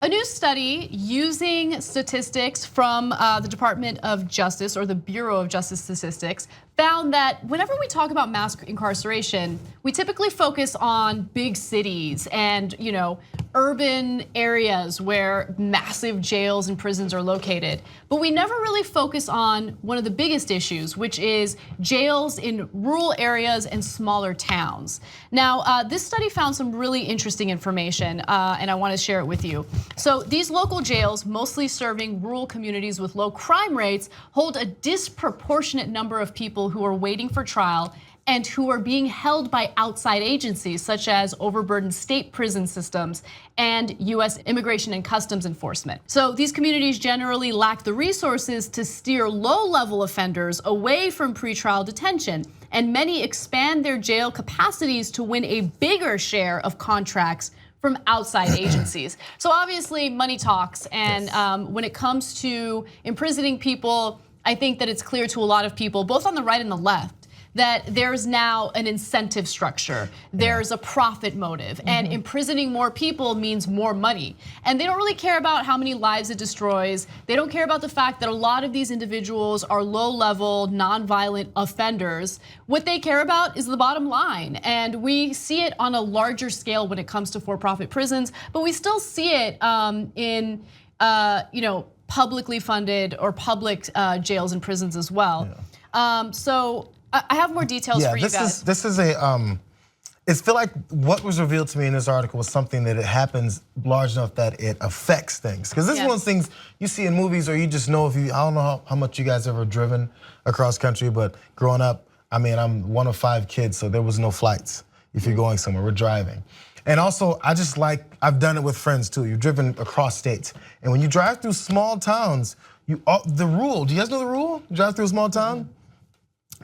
A new study using statistics from the Department of Justice, or the Bureau of Justice Statistics, found that whenever we talk about mass incarceration, we typically focus on big cities and urban areas where massive jails and prisons are located. But we never really focus on one of the biggest issues, which is jails in rural areas and smaller towns. Now, this study found some really interesting information, and I want to share it with you. So these local jails, mostly serving rural communities with low crime rates, hold a disproportionate number of people who are waiting for trial and who are being held by outside agencies such as overburdened state prison systems and US Immigration and Customs Enforcement. So these communities generally lack the resources to steer low-level offenders away from pretrial detention, and many expand their jail capacities to win a bigger share of contracts from outside agencies. So obviously money talks, and when it comes to imprisoning people, I think that it's clear to a lot of people, both on the right and the left, that there's now an incentive structure. There's a profit motive, and imprisoning more people means more money. And they don't really care about how many lives it destroys. They don't care about the fact that a lot of these individuals are low-level, non-violent offenders. What they care about is the bottom line. And we see it on a larger scale when it comes to for-profit prisons, but we still see it in publicly funded or public jails and prisons as well. So I have more details for you guys. This is it feel like what was revealed to me in this article was something that it happens large enough that it affects things. Because this is one of the things you see in movies, or you just know I don't know how much you guys ever driven across country, but growing up, I mean, I'm one of 5 kids, so there was no flights. If you're going somewhere, we're driving. And also, I've done it with friends too. You've driven across states. And when you drive through small towns, the rule, do you guys know the rule? You drive through a small town?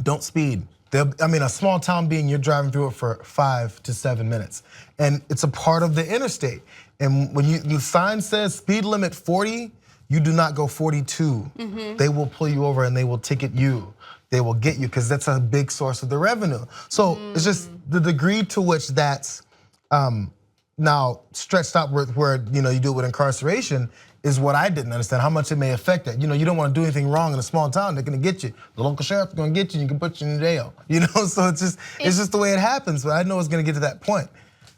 Don't speed. A small town being you're driving through it for 5 to 7 minutes. And it's a part of the interstate. And when the sign says speed limit 40, you do not go 42. They will pull you over and they will ticket you. They will get you, because that's a big source of the revenue. So it's just the degree to which that's now stretched out where you do it with incarceration is what I didn't understand, how much it may affect that. You don't want to do anything wrong in a small town, they're gonna get you. The local sheriff's gonna get you, you can put you in jail. So it's just the way it happens, but I know it's gonna get to that point.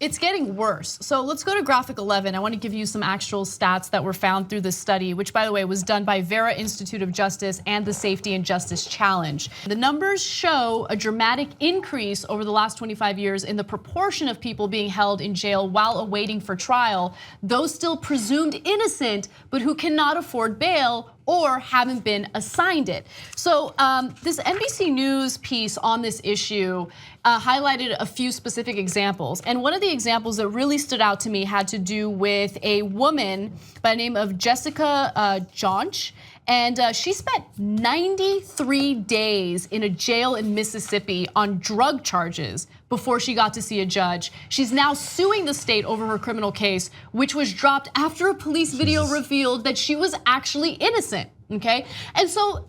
It's getting worse. So let's go to graphic 11. I want to give you some actual stats that were found through this study, which, by the way, was done by Vera Institute of Justice and the Safety and Justice Challenge. The numbers show a dramatic increase over the last 25 years in the proportion of people being held in jail while awaiting for trial, those still presumed innocent, but who cannot afford bail or haven't been assigned it. So this NBC News piece on this issue highlighted a few specific examples. And one of the examples that really stood out to me had to do with a woman by the name of Jessica Jonch. And she spent 93 days in a jail in Mississippi on drug charges before she got to see a judge. She's now suing the state over her criminal case, which was dropped after a police video revealed that she was actually innocent, okay? And so,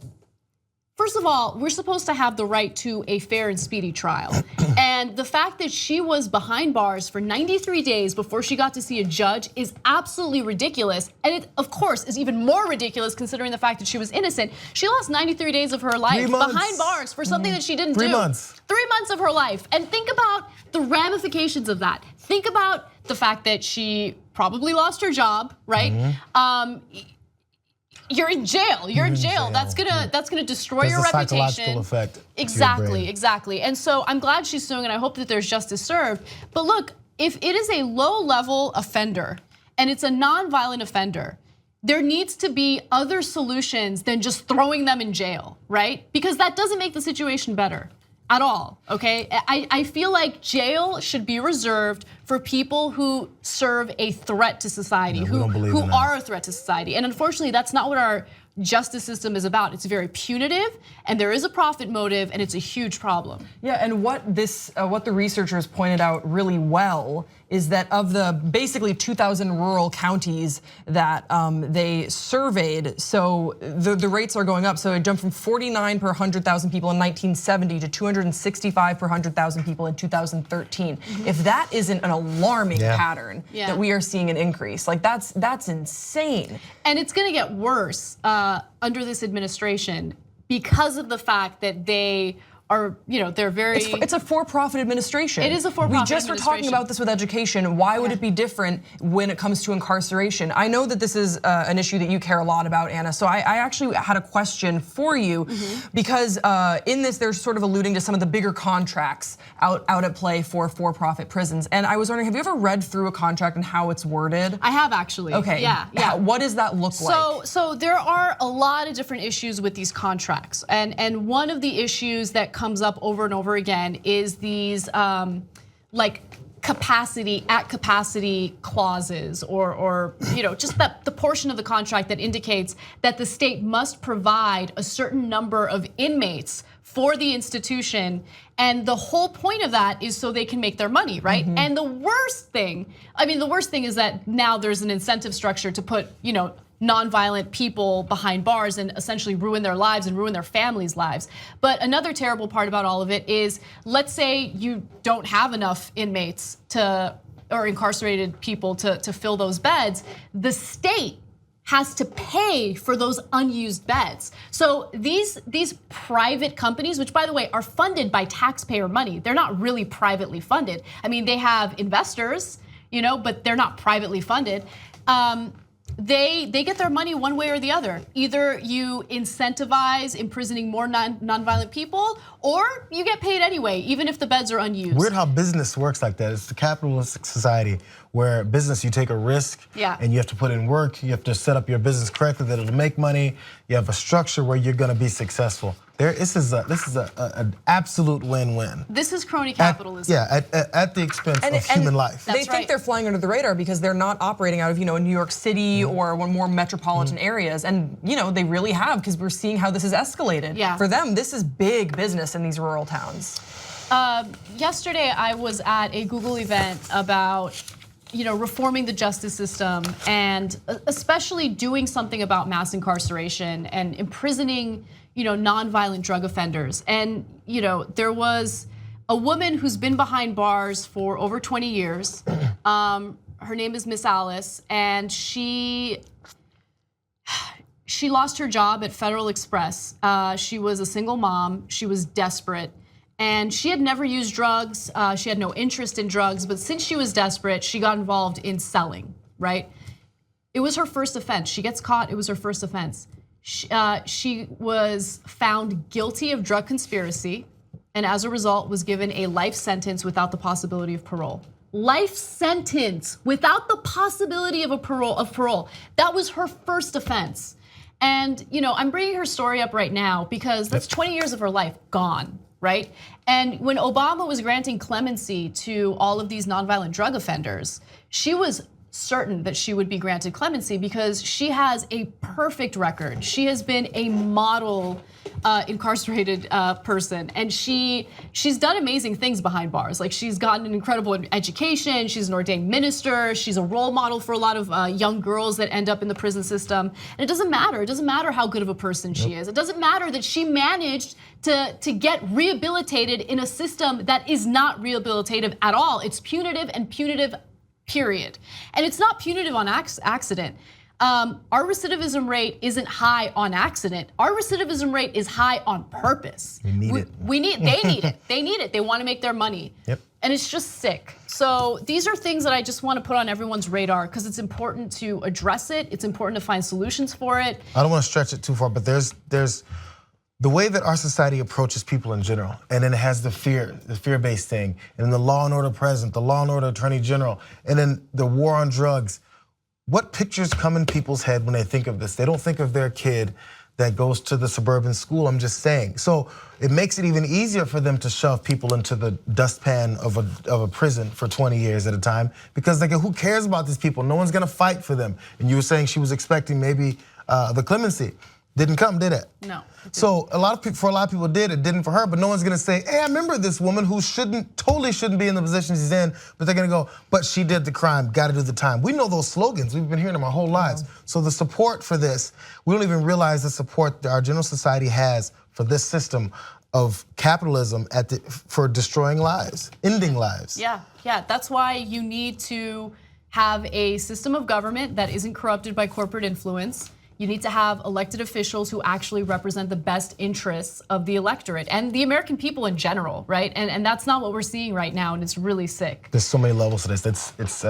first of all, we're supposed to have the right to a fair and speedy trial. And the fact that she was behind bars for 93 days before she got to see a judge is absolutely ridiculous. And it, of course, is even more ridiculous considering the fact that she was innocent. She lost 93 days of her life behind bars for something that she didn't do. 3 months. 3 months of her life. And think about the ramifications of that. Think about the fact that she probably lost her job, right? You're in jail. You're in jail. That's gonna destroy your reputation. Psychological effect. Exactly. And so I'm glad she's suing, and I hope that there's justice served. But look, if it is a low-level offender and it's a non-violent offender, there needs to be other solutions than just throwing them in jail, right? Because that doesn't make the situation better at all, okay? I feel like jail should be reserved for people who serve a threat to society, who are a threat to society. And unfortunately, that's not what our justice system is about. It's very punitive, and there is a profit motive, and it's a huge problem. Yeah, and what the researchers pointed out really well is that of the basically 2,000 rural counties that they surveyed, so the rates are going up. So it jumped from 49 per 100,000 people in 1970 to 265 per 100,000 people in 2013. If that isn't an alarming pattern, learn that we are seeing an increase. Like that's insane. And it's gonna get worse under this administration because of the fact that they are, they're very. It's a for-profit administration. It is a for-profit We just were talking about this with education. Why would it be different when it comes to incarceration? I know that this is an issue that you care a lot about, Anna. So I actually had a question for you because in this, they're sort of alluding to some of the bigger contracts out at play for-profit prisons. And I was wondering, have you ever read through a contract and how it's worded? I have actually. Okay. Yeah. What does that look like? So there are a lot of different issues with these contracts, and one of the issues that comes up over and over again is these like capacity clauses, or just the portion of the contract that indicates that the state must provide a certain number of inmates for the institution, and the whole point of that is so they can make their money, right? And the worst thing is that now there's an incentive structure to put nonviolent people behind bars and essentially ruin their lives and ruin their families' lives. But another terrible part about all of it is, let's say you don't have enough inmates or incarcerated people to fill those beds, the state has to pay for those unused beds. So these private companies, which by the way are funded by taxpayer money, they're not really privately funded. I mean, they have investors, but they're not privately funded. They get their money one way or the other. Either you incentivize imprisoning more nonviolent people, or you get paid anyway, even if the beds are unused. Weird how business works like that. It's the capitalistic society where business, you take a risk and you have to put in work. You have to set up your business correctly that it'll make money. You have a structure where you're gonna be successful. This is an absolute win-win. This is crony capitalism. At the expense of human life. They think they're flying under the radar because they're not operating out of New York City or one more metropolitan areas, and they really have, because we're seeing how this has escalated. For them, this is big business in these rural towns. Yesterday, I was at a Google event about reforming the justice system, and especially doing something about mass incarceration and imprisoning nonviolent drug offenders. And there was a woman who's been behind bars for over 20 years. Her name is Miss Alice, and she lost her job at Federal Express. She was a single mom. She was desperate. And she had never used drugs. She had no interest in drugs. But since she was desperate, she got involved in selling, right? It was her first offense. She gets caught. It was her first offense. She was found guilty of drug conspiracy, and as a result was given a life sentence without the possibility of parole. Life sentence without the possibility of parole. That was her first offense. And I'm bringing her story up right now because that's 20 years of her life gone, right? And when Obama was granting clemency to all of these nonviolent drug offenders, she was certain that she would be granted clemency because she has a perfect record. She has been a model incarcerated person, and she's done amazing things behind bars. Like, she's gotten an incredible education. She's an ordained minister. She's a role model for a lot of young girls that end up in the prison system. And it doesn't matter. It doesn't matter how good of a person she is. It doesn't matter that she managed to get rehabilitated in a system that is not rehabilitative at all. It's punitive, and punitive, period. And it's not punitive on accident. Our recidivism rate isn't high on accident. Our recidivism rate is high on purpose. We need it. They need it. They need it. They want to make their money. And it's just sick. So these are things that I just want to put on everyone's radar because it's important to address it. It's important to find solutions for it. I don't want to stretch it too far, but there's the way that our society approaches people in general, and then it has the fear-based thing, and then the law and order president, the law and order attorney general, and then the war on drugs. What pictures come in people's head when they think of this? They don't think of their kid that goes to the suburban school, I'm just saying. So it makes it even easier for them to shove people into the dustpan of a prison for 20 years at a time, because who cares about these people? No one's gonna fight for them. And you were saying she was expecting maybe the clemency. Didn't come, did it? No. So for a lot of people it did. It didn't for her. But no one's gonna say, "Hey, I remember this woman who totally shouldn't be in the position she's in." But they're gonna go, "But she did the crime. Got to do the time." We know those slogans. We've been hearing them our whole lives. So the support for this, we don't even realize the support that our general society has for this system of capitalism for destroying lives, ending lives. Yeah. That's why you need to have a system of government that isn't corrupted by corporate influence. You need to have elected officials who actually represent the best interests of the electorate and the American people in general, right? And that's not what we're seeing right now, and it's really sick. There's so many levels to this. It's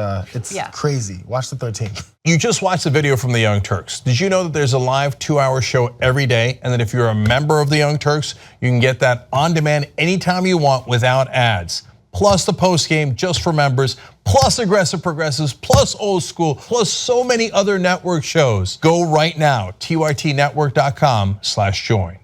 crazy. Watch the 13th. You just watched the video from the Young Turks. Did you know that there's a live 2-hour show every day, and that if you're a member of the Young Turks, you can get that on demand anytime you want without ads? Plus the post game just for members, plus Aggressive Progressives, plus Old School, plus so many other network shows. Go right now, tytnetwork.com/join.